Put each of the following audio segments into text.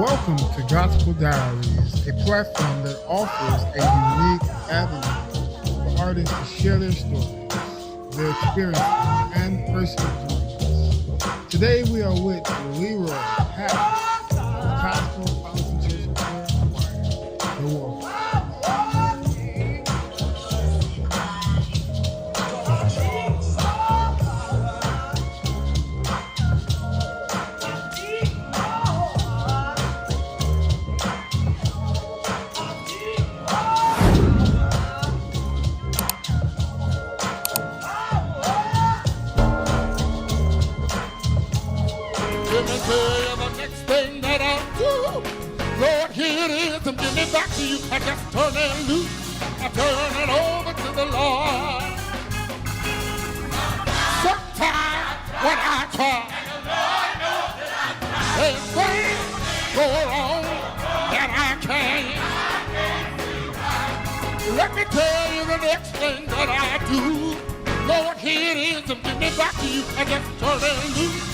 Welcome to Gospel Diaries, a platform that offers a unique avenue for artists to share their stories, their experiences, and personal journeys. Today we are with Leroy, Patten, the Cosmopolitan Church Choir, the Wolf. Let me tell you the next thing that I do. Lord, here it is, and give me back to you. I just turn it loose. I turn it over to the Lord. Sometimes when I try, there's things go wrong that I can't. Let me tell you the next thing that I do. Lord, here it is, and give me back to you. I just turn it loose.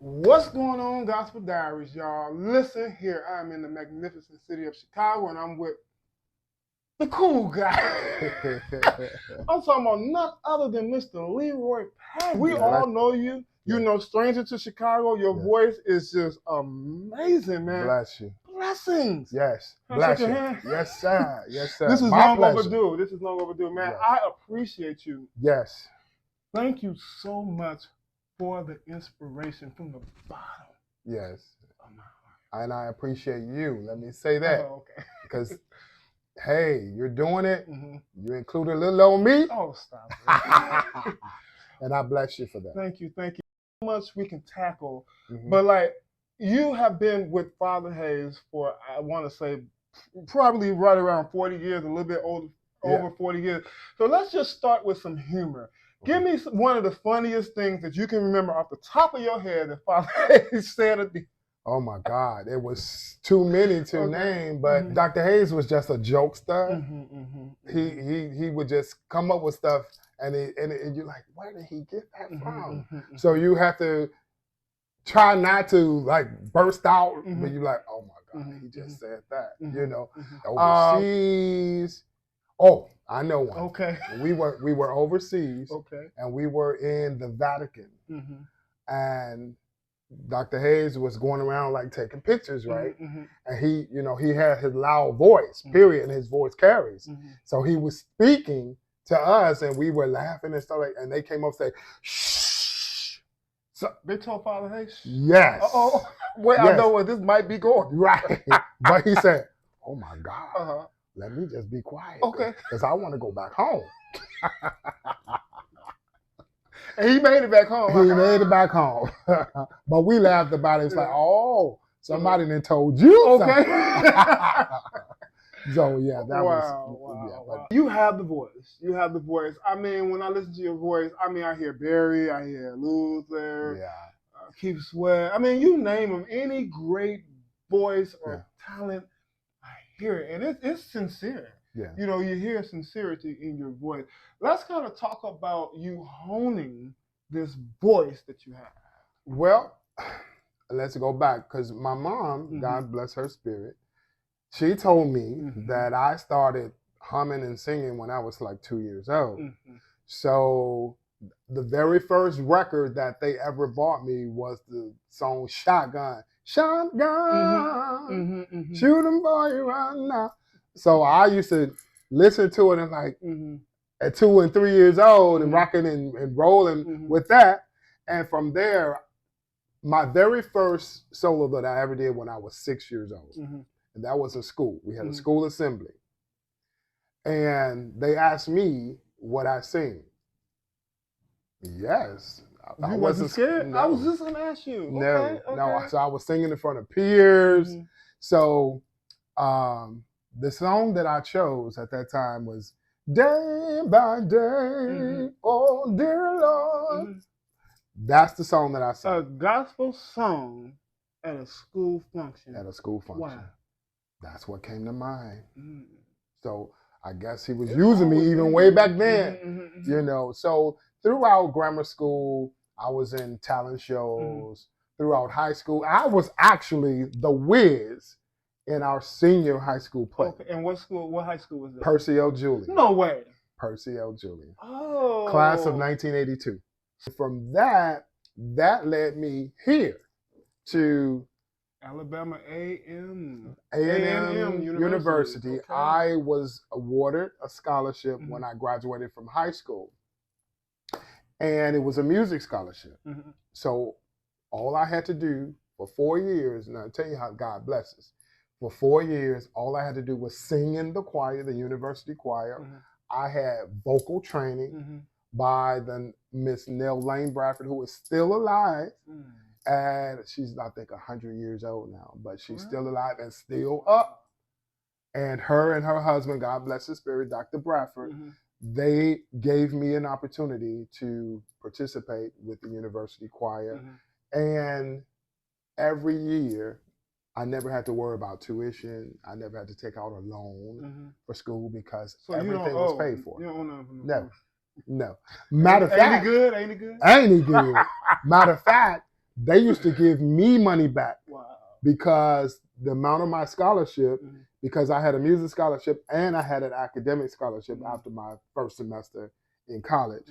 What's going on, Gospel Diaries, y'all? Listen here, I'm in the magnificent city of Chicago, and I'm with the cool guy. I'm talking about none other than Mr. Leroy Patten. We all know you. You know, stranger to Chicago. Your voice is just amazing, man. Bless you. Blessings. Yes. Can I Bless shake you. your hand? Yes, sir. Yes, sir. This is My long pleasure. overdue. This is long overdue, man. Yes. I appreciate you. Yes. Thank you so much for the inspiration from the bottom Yes. of my heart. And I appreciate you. Let me say that. Oh, okay. Because, hey, you're doing it. Mhm. You included a little on me. Oh, stop it. And I bless you for that. Thank you. So much we can tackle. Mhm. But like, you have been with Father Hayes for, I want to say, probably right around 40 years, a little bit older, over 40 years. So let's just start with some humor. Give me one of the funniest things that you can remember off the top of your head that Father Hayes said or did. Oh my God. It was too many to name, but Dr. Hayes was just a jokester. He would just come up with stuff and you're like, where did he get that from? So you have to try not to like burst out, but you're like, oh my God, he just said that. You know, overseas. Oh, I know one. Okay. We were overseas. Okay. And we were in the Vatican. And Dr. Hayes was going around like taking pictures, right? And he, you know, he had his loud voice, period, and his voice carries. So he was speaking to us and we were laughing and stuff like, and they came up and said, shh. So they told Father Hayes? Yes. Uh-oh. Well, yes. I know where this might be going. Right. But he said, oh my God, let me just be quiet. Okay. Because I want to go back home. And he made it back home. He made it back home. But we laughed about it. It's like, oh, somebody done told you okay. So, yeah, that was. Wow. You have the voice. You have the voice. I mean, when I listen to your voice, I mean, I hear Barry, I hear Luther, Keith Sweat. I mean, you name them. Any great voice or talent, I hear it. And it's sincere. Yeah. You know, you hear sincerity in your voice. Let's kind of talk about you honing this voice that you have. Well, let's go back because my mom, God bless her spirit, she told me that I started humming and singing when I was like 2 years old. So the very first record that they ever bought me was the song Shotgun. Shotgun, shoot 'em boy, run now. So I used to listen to it and like at 2 and 3 years old and rocking and rolling with that. And from there, my very first solo that I ever did when I was 6 years old. And that was in school. We had a school assembly. And they asked me what I sing. Yes. I wasn't scared? No. I was just going to ask you. No. So I was singing in front of peers. So the song that I chose at that time was Day by Day, Oh Dear Lord. That's the song that I sang. A gospel song at a school function. At a school function. Wow. That's what came to mind. So I guess he was using me even way back then, you know. So throughout grammar school, I was in talent shows, throughout high school. I was actually the whiz in our senior high school play. Okay, and what school? What high school was that? Percy L. Julian. No way. Percy L. Julian. Oh. Class of 1982. From that led me here to Alabama A&M University. Okay. I was awarded a scholarship when I graduated from high school. And it was a music scholarship. So all I had to do for 4 years, and I'll tell you how God blesses. For 4 years, all I had to do was sing in the choir, the university choir. I had vocal training by the Miss Nell Lane Bradford, who is still alive. And she's, I think, 100 years old now, but she's still alive and still up. And her husband, God bless his spirit, Dr. Bradford, they gave me an opportunity to participate with the university choir. And every year, I never had to worry about tuition. I never had to take out a loan for school because everything was paid for. You don't own nothing. No. Matter of fact. Ain't it good? Ain't it good? Ain't it good? Matter of fact, they used to give me money back because the amount of my scholarship, because I had a music scholarship and I had an academic scholarship after my first semester in college,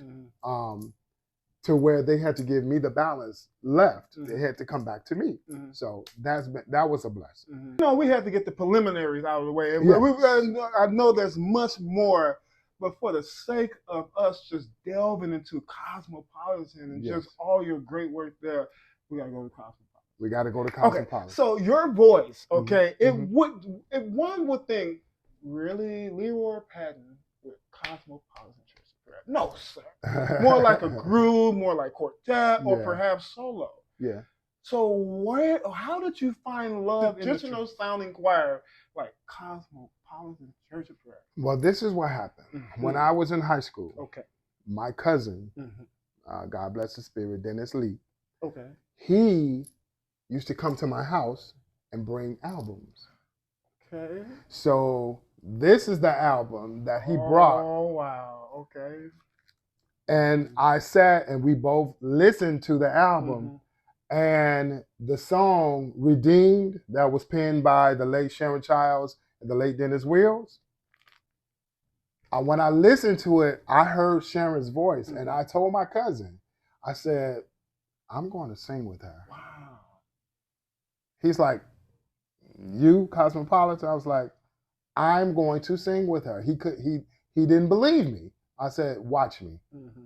to where they had to give me the balance left. They had to come back to me. So that was a blessing. You know, we had to get the preliminaries out of the way. Yes. I know there's much more, but for the sake of us just delving into Cosmopolitan and just all your great work there, we gotta go to Cosmopolitan. We got to go to Cosmopolitan. Okay, so your voice, if one would think, really, Leroy Patten with Cosmopolitan Church of Prayer? No, sir. More like a group, more like quartet, or perhaps solo. Yeah. So how did you find love in traditional sounding choir like Cosmopolitan Church of Prayer? Well, this is what happened. When I was in high school, my cousin, God bless his spirit, Dennis Lee, he used to come to my house and bring albums. Okay. So this is the album that he brought. Oh, wow. Okay. And I sat and we both listened to the album. And the song Redeemed, that was penned by the late Sharon Childs and the late Dennis Wills. When I listened to it, I heard Sharon's voice and I told my cousin, I said, I'm going to sing with her. Wow. He's like, you, Cosmopolitan? I was like, I'm going to sing with her. He didn't believe me. I said, watch me,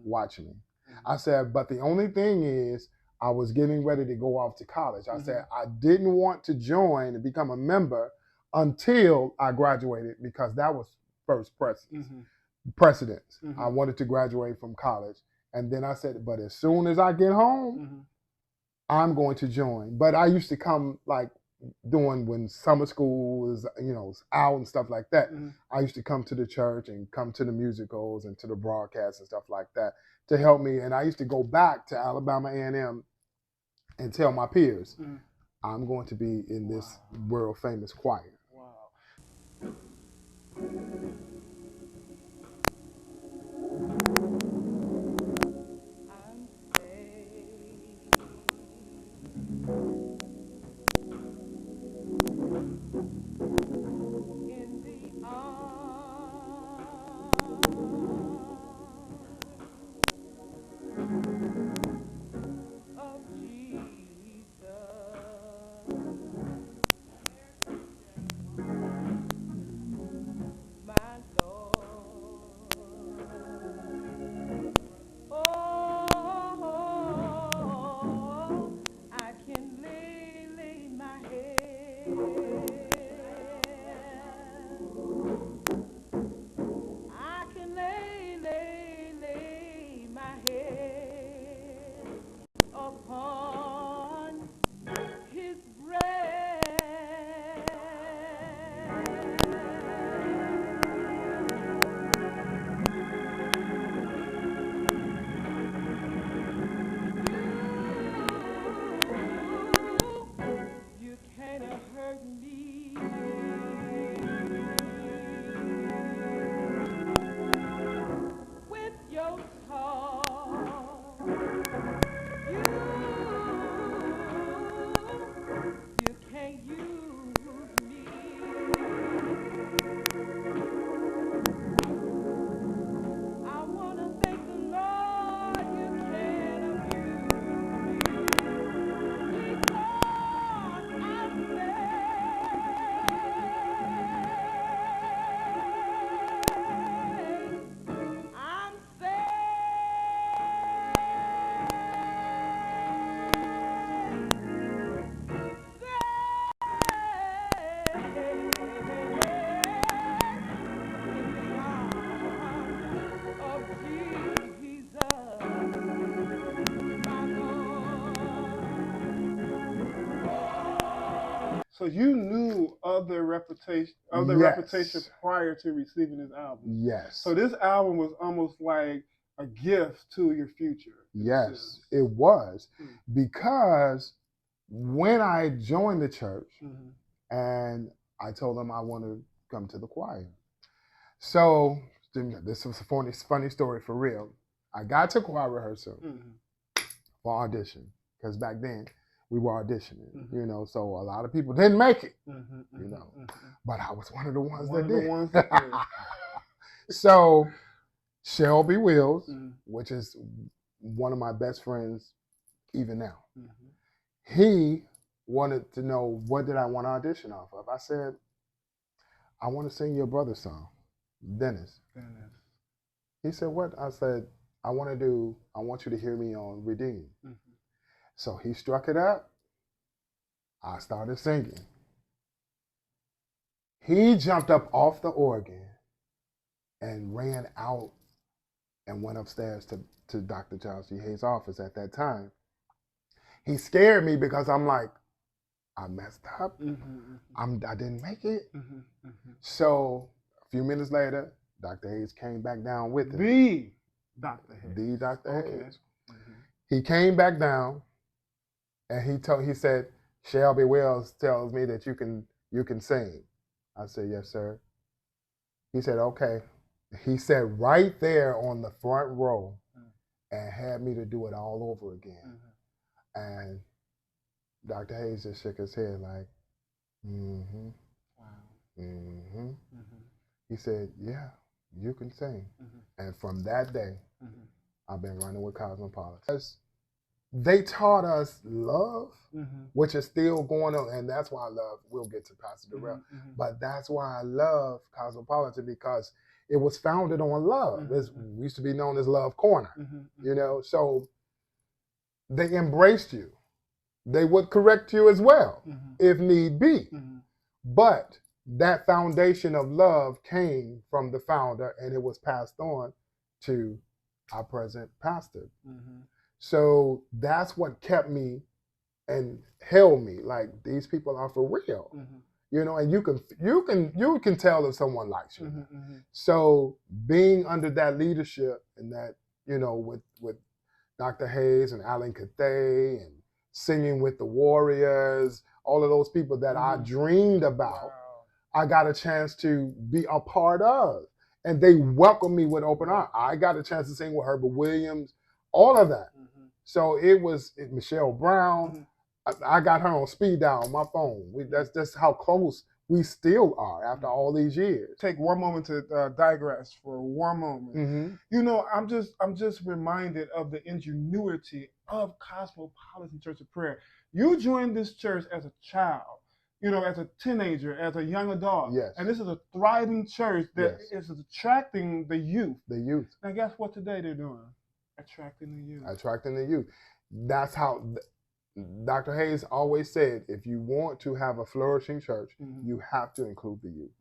watch me. I said, but the only thing is, I was getting ready to go off to college. I said, I didn't want to join and become a member until I graduated because that was first precedence. I wanted to graduate from college. And then I said, but as soon as I get home, I'm going to join. But I used to come like when summer school was, out and stuff like that. I used to come to the church and come to the musicals and to the broadcasts and stuff like that to help me. And I used to go back to Alabama A&M and tell my peers, I'm going to be in this world famous choir. Wow. So you knew of their reputation, prior to receiving this album. Yes. So this album was almost like a gift to your future. Yes, it was. Because when I joined the church and I told them I want to come to the choir. So this was a funny story for real. I got to choir rehearsal for audition, because back then we were auditioning, you know, so a lot of people didn't make it, you know, but I was one of the ones that did. So Shelby Wills, which is one of my best friends even now, he wanted to know what did I want to audition off of. I said, I want to sing your brother's song, Dennis. He said, what? I said, I want you to hear me on Redeem. So he struck it up. I started singing. He jumped up off the organ and ran out and went upstairs to Dr. Charles G. Hayes' office at that time. He scared me because I'm like, I messed up. I didn't make it. So a few minutes later, Dr. Hayes came back down with him. The Dr. Hayes. He came back down and he said, Shelby Wells tells me that you can sing. I said, yes, sir. He said, okay. He said right there on the front row and had me to do it all over again. And Dr. Hayes just shook his head like, He said, yeah, you can sing. And from that day, I've been running with Cosmopolitan. They taught us love, which is still going on, and that's why I love, we'll get to Pastor Durrell, but that's why I love Cosmopolitan, because it was founded on love. It used to be known as Love Corner, you know, so they embraced you. They would correct you as well, if need be. But that foundation of love came from the founder, and it was passed on to our present pastor. So that's what kept me and held me. Like, these people are for real, you know. And you can tell if someone likes you. So being under that leadership and that, you know, with Dr. Hayes and Alan Cathay and singing with the Warriors, all of those people that I dreamed about, I got a chance to be a part of. And they welcomed me with open arms. I got a chance to sing with Herbert Williams, all of that. So it was Michelle Brown. I got her on speed dial on my phone. That's how close we still are after all these years. Take one moment to digress for one moment. You know, I'm just reminded of the ingenuity of Cosmopolitan Church of Prayer. You joined this church as a child, you know, as a teenager, as a young adult. Yes. And this is a thriving church that is attracting the youth. The youth. And guess what today they're doing? Attracting the youth. That's how Dr. Hayes always said, if you want to have a flourishing church, you have to include the youth.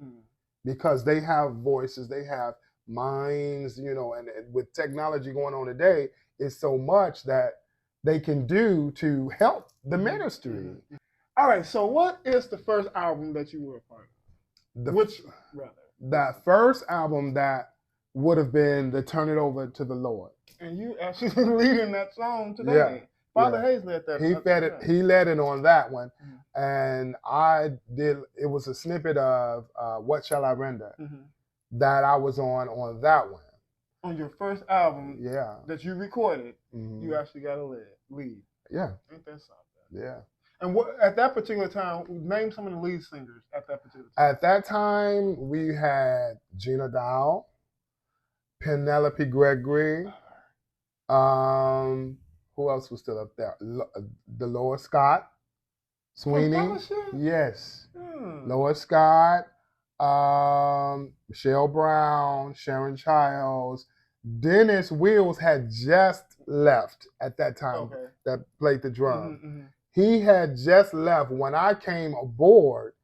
Because they have voices, they have minds, you know, and with technology going on today, it's so much that they can do to help the ministry. All right, so what is the first album that you were a part of? That first album that would have been the Turn It Over to the Lord. And you actually leading that song today. Father Hayes led that. He led it on that one. And I did, it was a snippet of What Shall I Render that I was on that one. On your first album that you recorded, you actually got a lead. Yeah. Ain't that something? Yeah. And at that particular time, name some of the lead singers at that particular time. At that time, we had Gina Dow, Penelope Gregory, who else was still up there? Dolores Scott, Sweeney. Yes. Lois Scott, Michelle Brown, Sharon Childs. Dennis Wills had just left at that time that played the drum. He had just left. When I came aboard,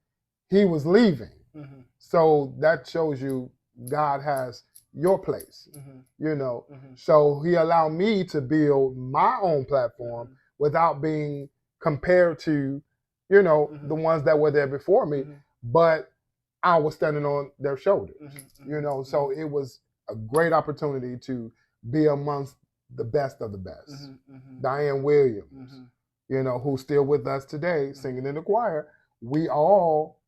he was leaving. So that shows you God has your place, you know. So he allowed me to build my own platform without being compared to you know, the ones that were there before me, but I was standing on their shoulders, you know. So it was a great opportunity to be amongst the best of the best. Diane Williams, you know, who's still with us today, singing in the choir. We all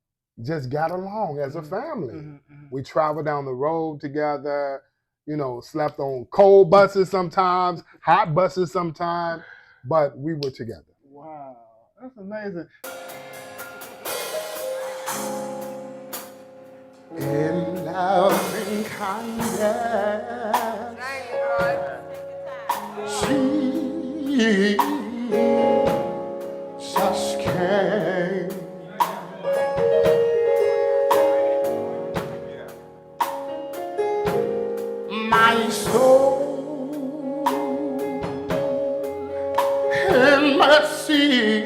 just got along as a family. We traveled down the road together, you know, slept on cold buses sometimes, hot buses sometimes, but we were together. Wow, that's amazing. In love and kindness, Jesus came. My soul in mercy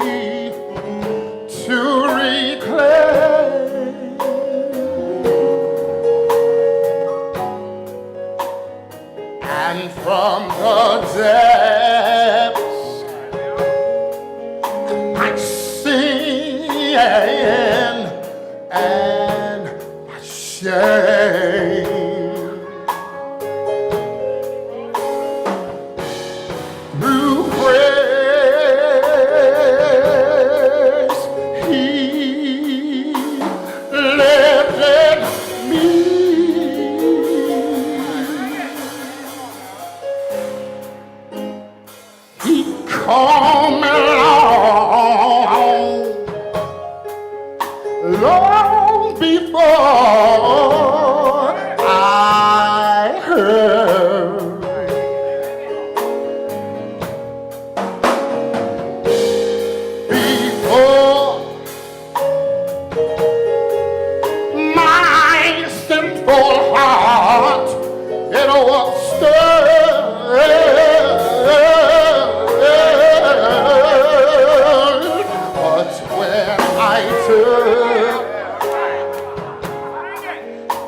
to reclaim, and from the depths I sin and my shame. Through praise, He lifted me. He called me long before I heard. Before my sinful heart it was stirred, but when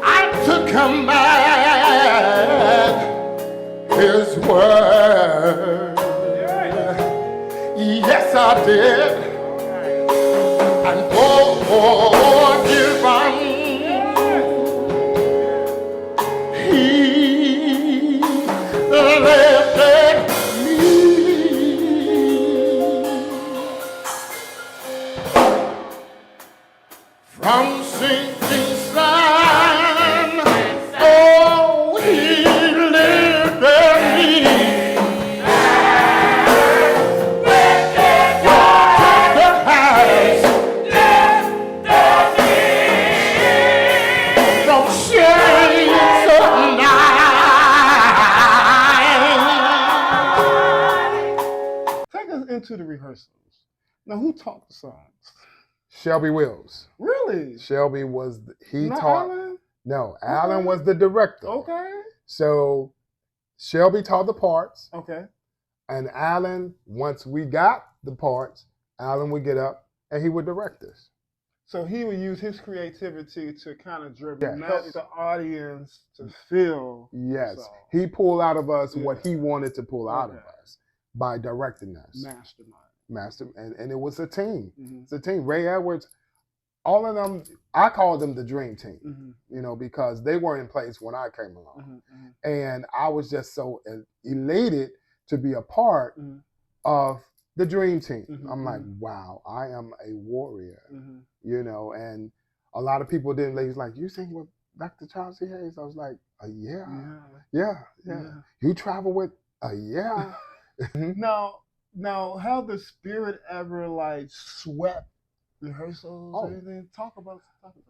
I took him back his word. Yes, I did. And forgiven, He lifted me. From sinking sun, oh, He lifted me. From shades of night. Take us into the rehearsals. Now, who taught the songs? Shelby Wills. Really? Shelby was, he Not taught. Alan? No, Alan was the director. Okay. So Shelby taught the parts, Okay. and Alan, once we got the parts, Alan would get up and he would direct us. So he would use his creativity to kind of help Yes. the audience to feel. Yes. the song. He pulled out of us what Yeah. he wanted to pull out of Okay. us by directing us. Mastermind. And it was a team. Mhm. It's a team. Ray Edwards, all of them, I called them the dream team, Mhm. you know, because they were in place when I came along. Mhm. Mhm. And I was just so elated to be a part Mhm. of the dream team. Mhm. I'm like, wow, I am a warrior, Mhm. you know. And a lot of people didn't. They was like, you sing with Dr. Charles C. Hayes? I was like, yeah. You travel with, yeah. Now, how the spirit ever like swept rehearsals or anything? Talk about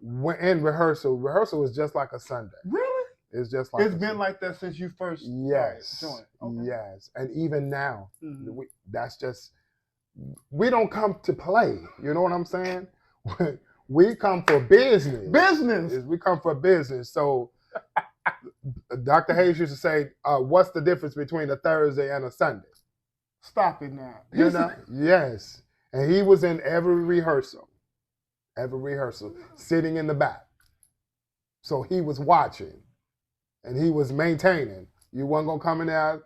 When in rehearsal was just like a Sunday. Really? It's just like it's been like that since you first joined. Okay. Yes, and even now, Mhm. that's just, we don't come to play. You know what I'm saying? We come for business. We come for business. So Dr. Hayes used to say, what's the difference between a Thursday and a Sunday? Stop it now. You know? Yes. And he was in every rehearsal, sitting in the back. So he was watching and he was maintaining. You weren't going to come in there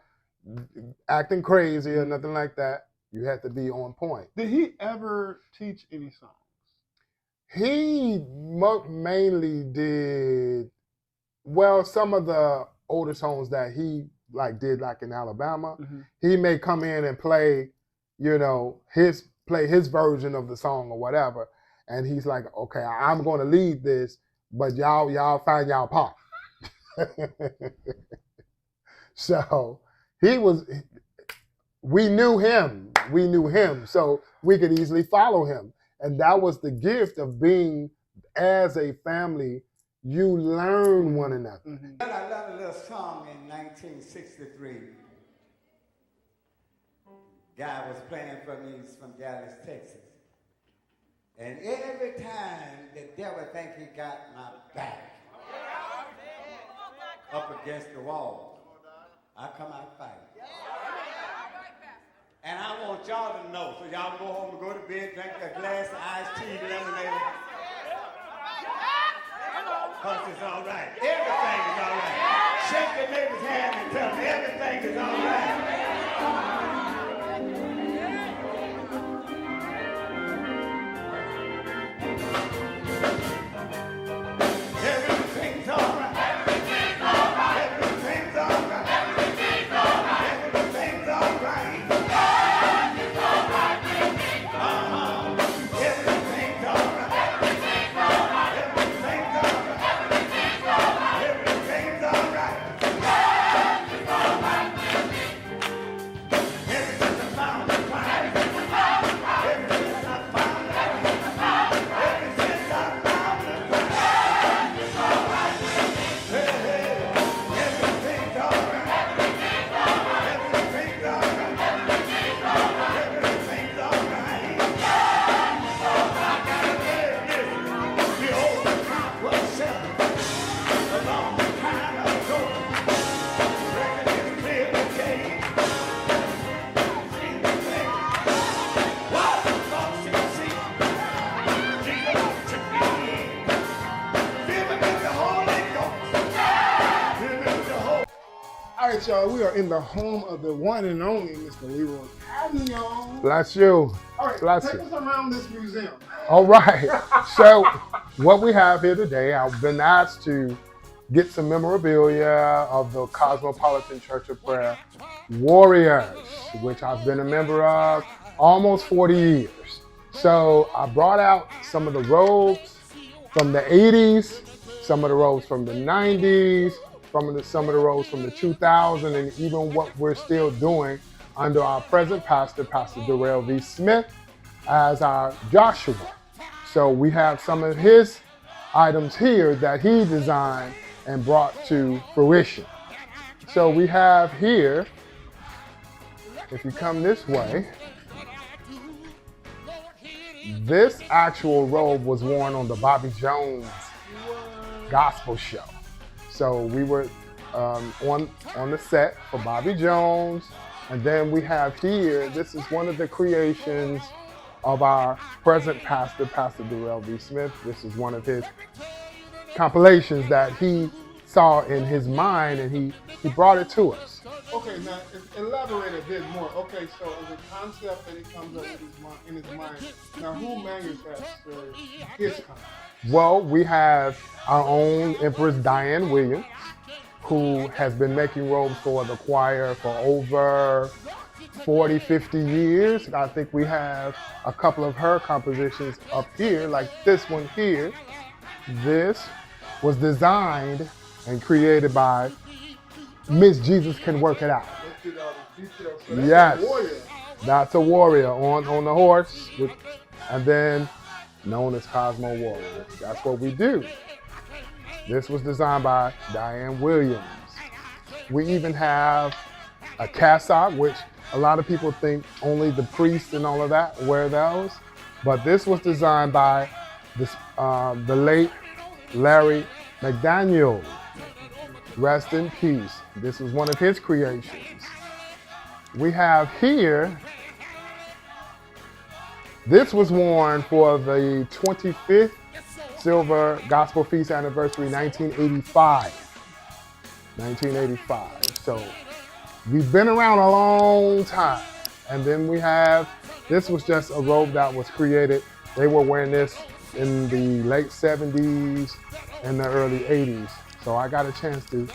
acting crazy or nothing like that. You had to be on point. Did he ever teach any songs? He mainly did, well, some of the older songs that he did in Alabama, he may come in and play, play his version of the song or whatever. And he's like, okay, I'm going to lead this, but y'all find y'all part. So we knew him, so we could easily follow him. And that was the gift of being as a family. You learn one another. I learned a little song in 1963. Guy was playing for me, he's from Dallas, Texas. And every time the devil think he got my back up against the wall, I come out fighting. And I want y'all to know, so y'all go home and go to bed, drink a glass of iced tea, lemonade. Because it's all right. Everything is all right. Shake your neighbor's hand and tell them everything is all right. Everything's all right. Everything's all right. Everything's all right. Everything's all right. Everything's all right. Everything's all right. Everything's all right. Everything's all right. Everything's all right. Everything's all right. Everything's all right. Everything's all right. Everything's I found is right. Everything I found is right. Everything I found is right. Everything's all right. Hey, hey. Everything's all right. Everything's all right. Everything's all right. Everything's all right. Everything's all right. I gotta tell you, the old crowd was selling a long time ago. Reckon it's clear as day. See the thing. What the thoughts you see? Jesus took me in. Fill me with the Holy Ghost. Fill me with the Holy. All right, y'all, we are in the home of the one and only Mr. Leroy Patten, y'all. Bless you. All right, Bless take you. us around this museum. All right. So what we have here today, I've been asked to get some memorabilia of the Cosmopolitan Church of Prayer Warriors, which I've been a member of almost 40 years. So I brought out some of the robes from the 80s, some of the robes from the 90s, some of the robes from the 2000s, and even what we're still doing under our present pastor, Pastor Darrell V. Smith, as our Joshua. So we have some of his items here that he designed and brought to fruition. So we have here, if you come this way, this actual robe was worn on the Bobby Jones gospel show. So we were on the set for Bobby Jones. And then we have here, this is one of the creations of our present pastor, Pastor Darrell V. Smith. This is one of his compilations that he saw in his mind, and he brought it to us. Okay, now elaborate a bit more. Okay, so it's a concept that he comes up with in his mind. Now, who manufactures his concept? Well, we have our own Empress Diane Williams, who has been making robes for the choir for over 40, 50 years. I think we have a couple of her compositions up here, like this one here. This was designed and created by Miss Jesus Can Work It Out. Let's get all the details. So that's Yes, a warrior. that's a warrior on the horse, and then known as Cosmo Warrior. That's what we do. This was designed by Diane Williams. We even have a cassock, which a lot of people think only the priests and all of that wear those, but this was designed by the late Larry McDaniel. Rest in peace. This was one of his creations. We have here, this was worn for the 25th Silver Gospel Feast Anniversary, 1985. 1985. So we've been around a long time. And then we have, this was just a robe that was created. They were wearing this in the late 70s and the early 80s. So I got a chance to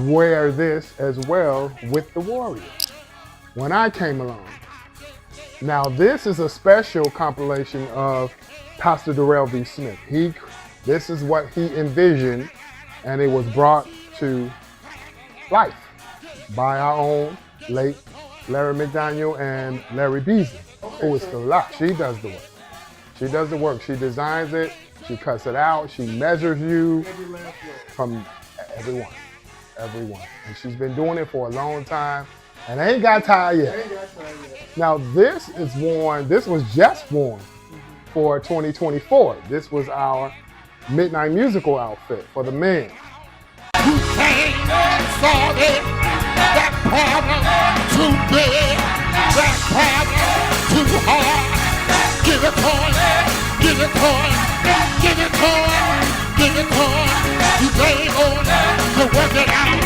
wear this as well with the Warrior when I came along. Now this is a special compilation of Pastor Darrell V. Smith. This is what he envisioned, and it was brought to life by our own late Larry McDaniel and Larry Beasley, who is still alive. She does the work. She does the work. She designs it. She cuts it out. She measures you from everyone. And she's been doing it for a long time and ain't got tired yet. Now this was just worn for 2024. This was our midnight musical outfit for the men. You can't solve it. That problem too big. That problem too hard. Give it on. Give it on. Give it on. Give it on. He's able to work it out.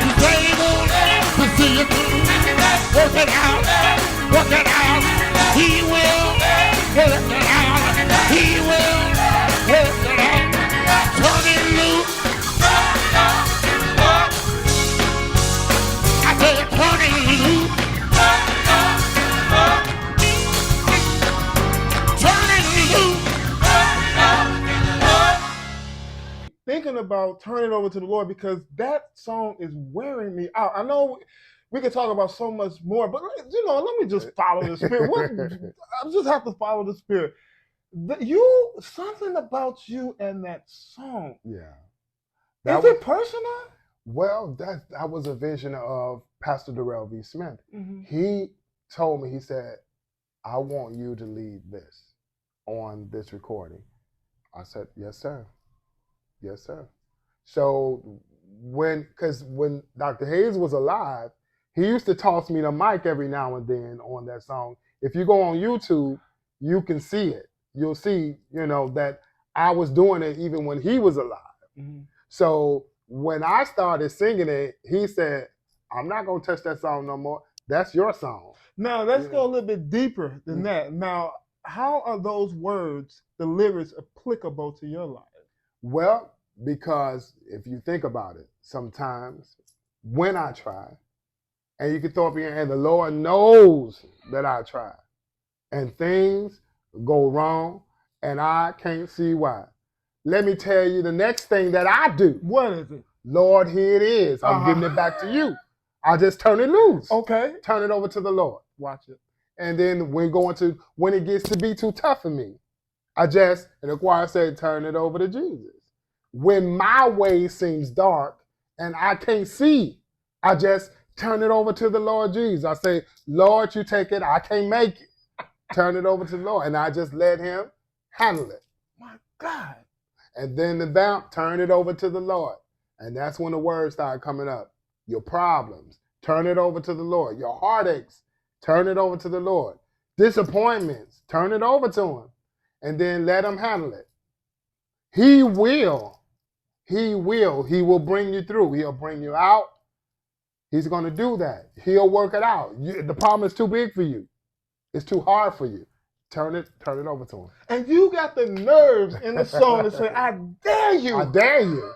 He's able to see it through. Work it out. Work it out. He will work it out. He will work it out. Turn it loose. I said turn it loose. Turn it loose. Thinking about turning it over to the Lord, because that song is wearing me out. I know we could talk about so much more, but let me just follow the Spirit. I just have to follow the Spirit. Something about you and that song. Yeah. Is it personal? Well, that was a vision of Pastor Darrell V. Smith. Mm-hmm. He told me, he said, I want you to lead this on this recording. I said, yes, sir. Yes, sir. So when Dr. Hayes was alive, he used to toss me the mic every now and then on that song. If you go on YouTube, you can see it. You'll see, that I was doing it even when he was alive. Mm-hmm. So when I started singing it, he said, I'm not going to touch that song no more. That's your song. Now, let's go a little bit deeper than that. Now, how are those words, the lyrics, applicable to your life? Well, because if you think about it, sometimes when I try, and you can throw up your hand, the Lord knows that I try, and things go wrong, and I can't see why. Let me tell you the next thing that I do. What is it? Lord, here it is. I'm giving it back to you. I just turn it loose. Okay. Turn it over to the Lord. Watch it. And then when it gets to be too tough for me, and the choir said, turn it over to Jesus. When my way seems dark and I can't see, I just turn it over to the Lord Jesus. I say, Lord, you take it. I can't make it. Turn it over to the Lord. And I just let him handle it. My God. And then the vamp, turn it over to the Lord. And that's when the words start coming up. Your problems, turn it over to the Lord. Your heartaches, turn it over to the Lord. Disappointments, turn it over to him. And then let him handle it. He will bring you through. He'll bring you out. He's going to do that. He'll work it out. The problem is too big for you. It's too hard for you. Turn it over to him. And you got the nerves in the song to say, I dare you. I dare you.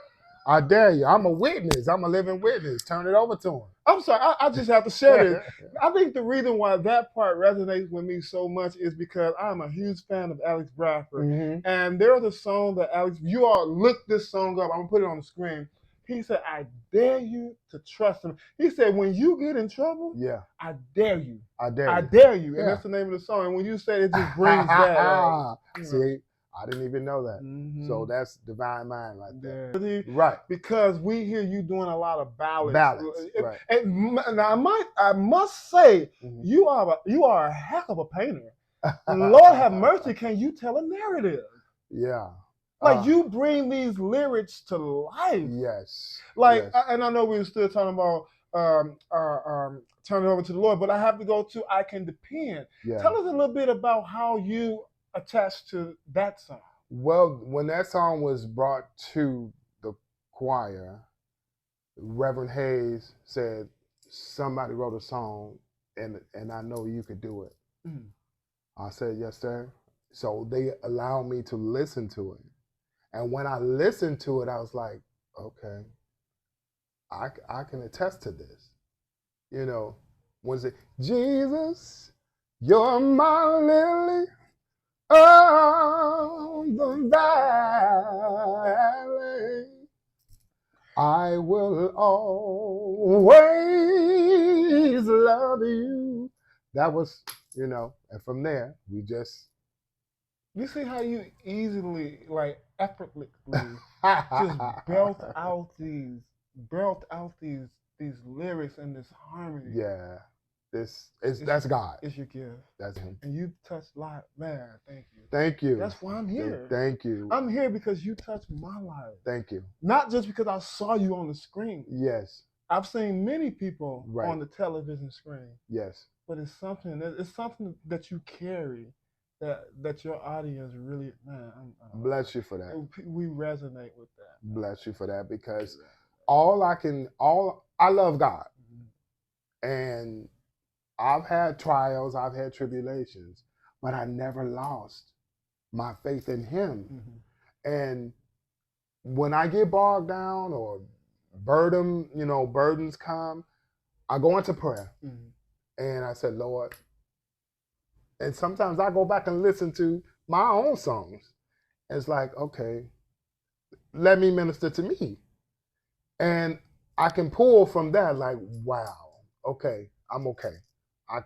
I dare you. I'm a witness. I'm a living witness. Turn it over to him. I'm sorry, I just have to share this. I think the reason why that part resonates with me so much is because I'm a huge fan of Alex Bradford. Mm-hmm. And there's a song that you all look this song up. I'm going to put it on the screen. He said, I dare you to trust him. He said, when you get in trouble, I dare you. I dare you. I dare you. And that's the name of the song. And when you say it, just brings that. See, I didn't even know that. Mm-hmm. So that's divine mind right there. Yeah. Right. Because we hear you doing a lot of ballads. Right. And now I must say, you are a heck of a painter. Lord have mercy, can you tell a narrative? Yeah. Like you bring these lyrics to life. Yes. Like, yes. And I know we were still talking about turning over to the Lord, but I have to go to I Can Depend. Yeah. Tell us a little bit about how you attached to that song. Well, when that song was brought to the choir, Reverend Hayes said somebody wrote a song and I know you could do it. Mm. I said, yes, sir. So they allowed me to listen to it. And when I listened to it, I was like, okay, I can attest to this. You know, was it Jesus, you're my lily of the valley. I will always love you. That was, and from there, we just. You see how you easily, like effortlessly, just belt out these lyrics and this harmony. Yeah, that's God. It's your gift. That's Him. And you touched life, man. Thank you. Thank you. That's why I'm here. Thank you. I'm here because you touched my life. Thank you. Not just because I saw you on the screen. Yes. I've seen many people on the television screen. Yes. But it's something that you carry that your audience really, man. Bless you for that. We resonate with that. Bless you for that, because I love God. Mm-hmm. And I've had trials, I've had tribulations, but I never lost my faith in Him. Mm-hmm. And when I get bogged down or burdens come, I go into prayer. Mm-hmm. And I said, Lord, and sometimes I go back and listen to my own songs. And it's like, okay, let me minister to me. And I can pull from that, like, wow, okay, I'm okay.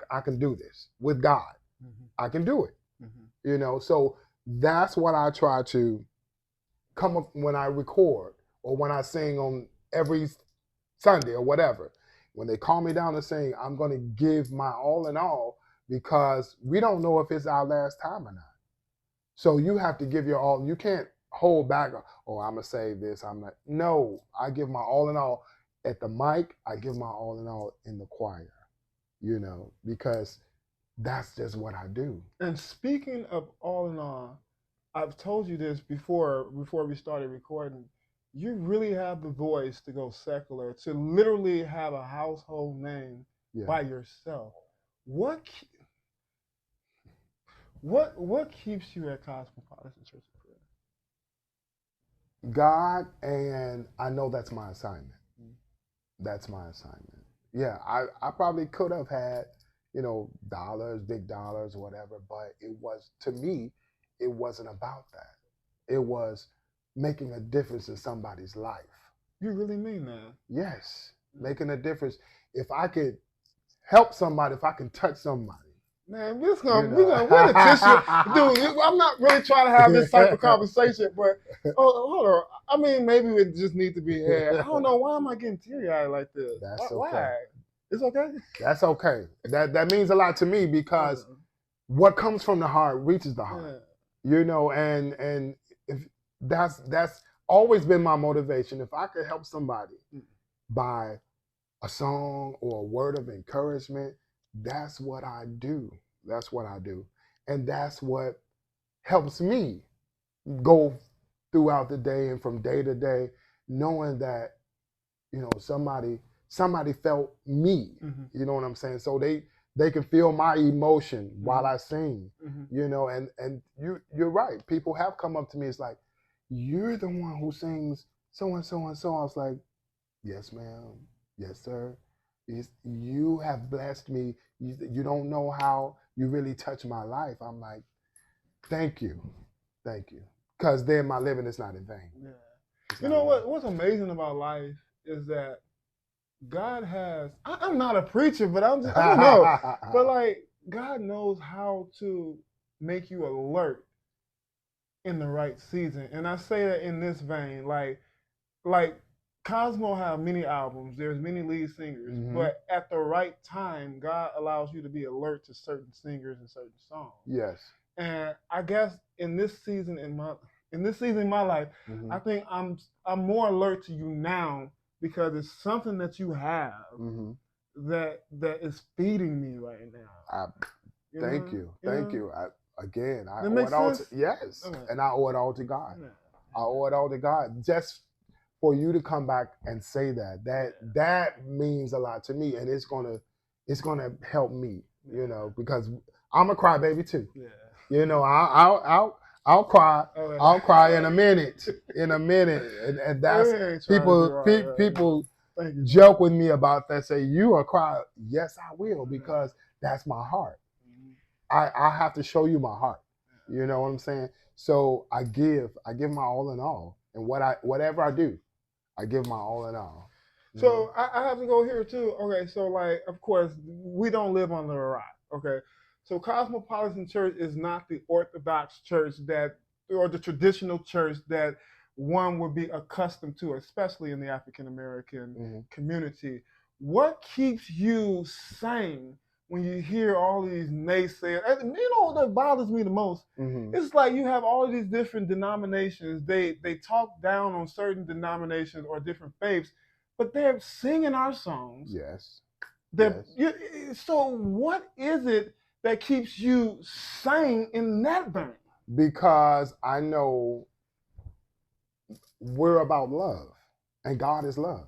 I can do this with God. Mm-hmm. I can do it. Mm-hmm. So that's what I try to come up when I record or when I sing on every Sunday or whatever. When they call me down to sing, I'm going to give my all in all, because we don't know if it's our last time or not. So you have to give your all. You can't hold back, oh, I'm going to say this. No, I give my all in all at the mic. I give my all in all in the choir, because that's just what I do. And speaking of all in all, I've told you this before we started recording. You really have the voice to go secular, to literally have a household name by yourself. What keeps you at Cosmopolitan Church of Prayer? God, and I know that's my assignment. That's my assignment. Yeah, I probably could have had, dollars, big dollars, whatever, but to me, it wasn't about that. It was making a difference in somebody's life. You really mean that? Yes, making a difference. If I could help somebody, if I can touch somebody. Man, we're the tissue. Dude, I'm not really trying to have this type of conversation, but hold on. I mean, maybe it just needs to be had. I don't know. Why am I getting teary-eyed like this? That's okay. Why? It's okay? That's okay. That means a lot to me, because what comes from the heart reaches the heart. And if that's always been my motivation. If I could help somebody by a song or a word of encouragement, that's what I do. That's what I do. And that's what helps me go throughout the day and from day to day, knowing that, somebody felt me. Mm-hmm. You know what I'm saying? So they can feel my emotion while I sing, and you're right. People have come up to me. It's like, you're the one who sings so and so and so. I was like, yes, ma'am. Yes, sir. You have blessed me. You don't know how you really touched my life. I'm like, thank you. Because then my living is not in vain. Yeah. What's amazing about life is that God has, I'm not a preacher, but I don't know. But like, God knows how to make you alert in the right season. And I say that in this vein, like Cosmo have many albums, there's many lead singers, but at the right time, God allows you to be alert to certain singers and certain songs. Yes. And I guess in this season in my life, I think I'm more alert to you now, because it's something that you have that is feeding me right now. Thank you. I owe it all to, yes. Okay. And I owe it all to God. Yeah. I owe it all to God. Just for you to come back and say that means a lot to me, and it's going to it's gonna help me, you know, because I'm a crybaby too. Yeah. You know, I'll cry. Oh, yeah. I'll cry in a minute. And that's We ain't trying to do all that. people Thank you. joke with me about that. Say you a cry. Yes, I will, because that's my heart. I have to show you my heart. You know what I'm saying? So I give my all in all, and whatever I do, I give my all in all. So I have to go here too. Okay, so like, of course, we don't live under a rock. Okay, so Cosmopolitan Church is not the Orthodox church that, or the traditional church that one would be accustomed to, especially in the African American community. What keeps you sane when you hear all these naysayers? And you know what bothers me the most? It's like you have all of these different denominations. They talk down on certain denominations or different faiths, but they're singing our songs. Yes. So what is it that keeps you sane in that vein? Because I know we're about love, and God is love.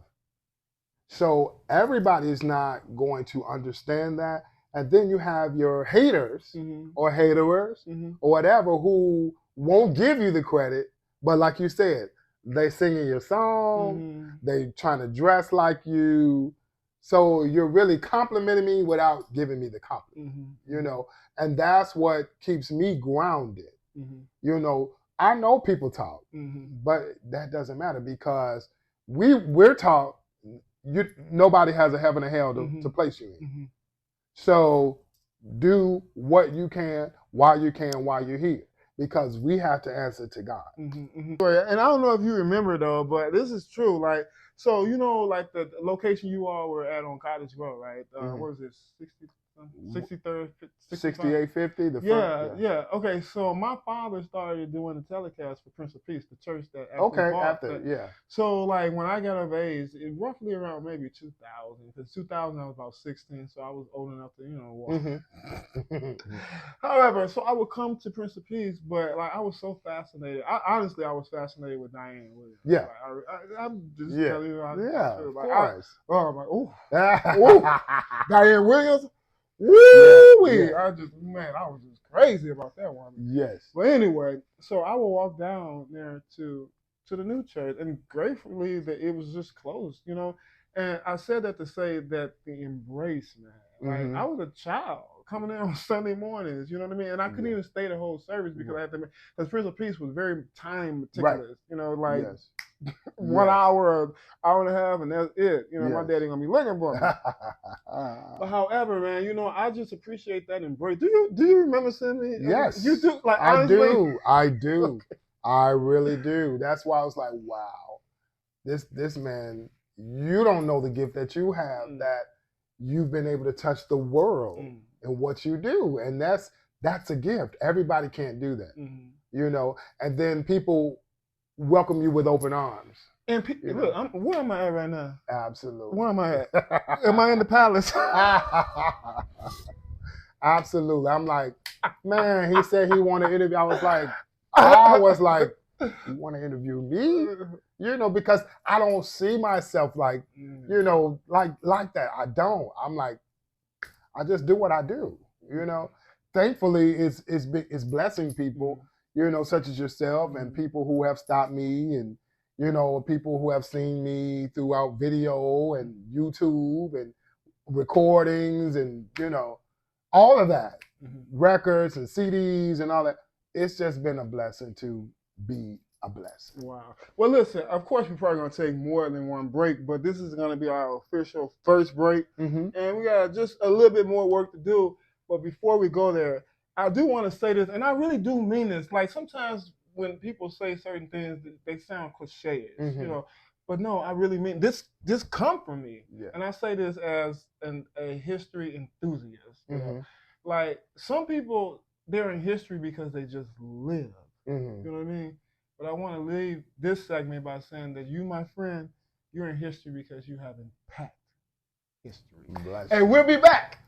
So everybody's not going to understand that. And then you have your haters or haterers or whatever who won't give you the credit. But like you said, they singing your song, they trying to dress like you. So you're really complimenting me without giving me the compliment, you know? And that's what keeps me grounded. You know, I know people talk, but that doesn't matter, because we're taught nobody has a heaven or hell to place you in. So do what you can while you're here, because we have to answer to God. And I don't know if you remember though, but this is true. Like, so you know, like the location you all were at on Cottage Road, right? What was this? 63rd, 6850. Yeah. Okay, so my father started doing the telecast for Prince of Peace, the church that actually bought that. So like when I got of age, it roughly around maybe 2000, because 2000 I was about 16, so I was old enough to walk. However, so I would come to Prince of Peace, but like I was so fascinated. Honestly, I was fascinated with Diane Williams. Yeah. Like, I'm just telling you how true. Like, I'm like, oh, Diane Williams. Woo! I was just crazy about that one. Yes. But anyway, so I would walk down there to the new church, and gratefully that it was just closed, you know. And I said that to say that the embrace, man. Like I was a child coming in on Sunday mornings, you know what I mean? And I couldn't even stay the whole service because I had to, because Prince of Peace was very time meticulous, you know, like 1 hour, hour and a half, and that's it. You know, my daddy gonna be looking for me. But however, man, you know, I just appreciate that embrace. Do you remember seeing me? Yes. You do? Like, I honestly? I do. I really do. That's why I was like, wow, this man, you don't know the gift that you have, that you've been able to touch the world in what you do. And that's a gift. Everybody can't do that. You know, and then people welcome you with open arms. And look, where am I at right now? Absolutely. Where am I at? Am I in the palace? Absolutely. I'm like, man, he said he wanted to interview. I was like, you want to interview me? You know, because I don't see myself like, you know, like that. I don't. I'm like, I just do what I do. You know, thankfully, it's blessing people. You know, such as yourself and people who have stopped me, and you know, people who have seen me throughout video and YouTube and recordings, and you know, all of that, records and CDs and all that. It's just been a blessing to be a blessing. Wow. Well, listen, of course, we're probably going to take more than one break, but this is going to be our official first break. And we got just a little bit more work to do. But before we go there, I do want to say this, and I really do mean this. Like sometimes when people say certain things, they sound cliches, you know. But no, I really mean this. This come from me, and I say this as a history enthusiast. You know? Like some people, they're in history because they just live. You know what I mean? But I want to leave this segment by saying that you, my friend, you're in history because you have impact history. And we'll be back.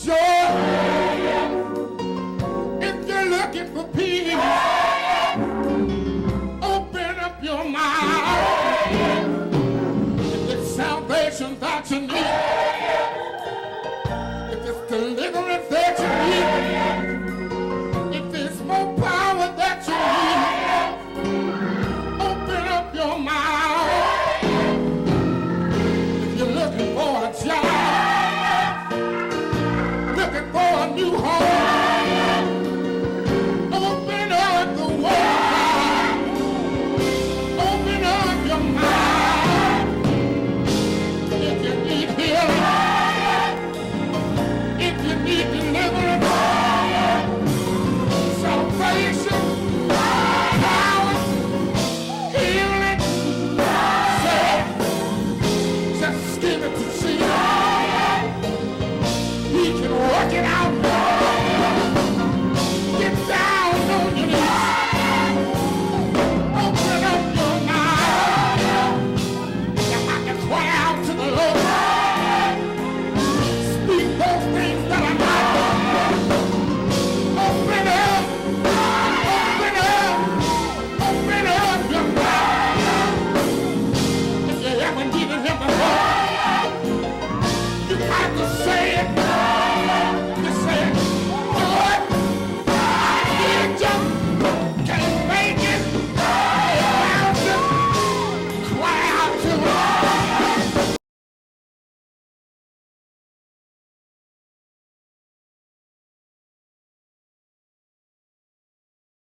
joy, if you're looking for peace,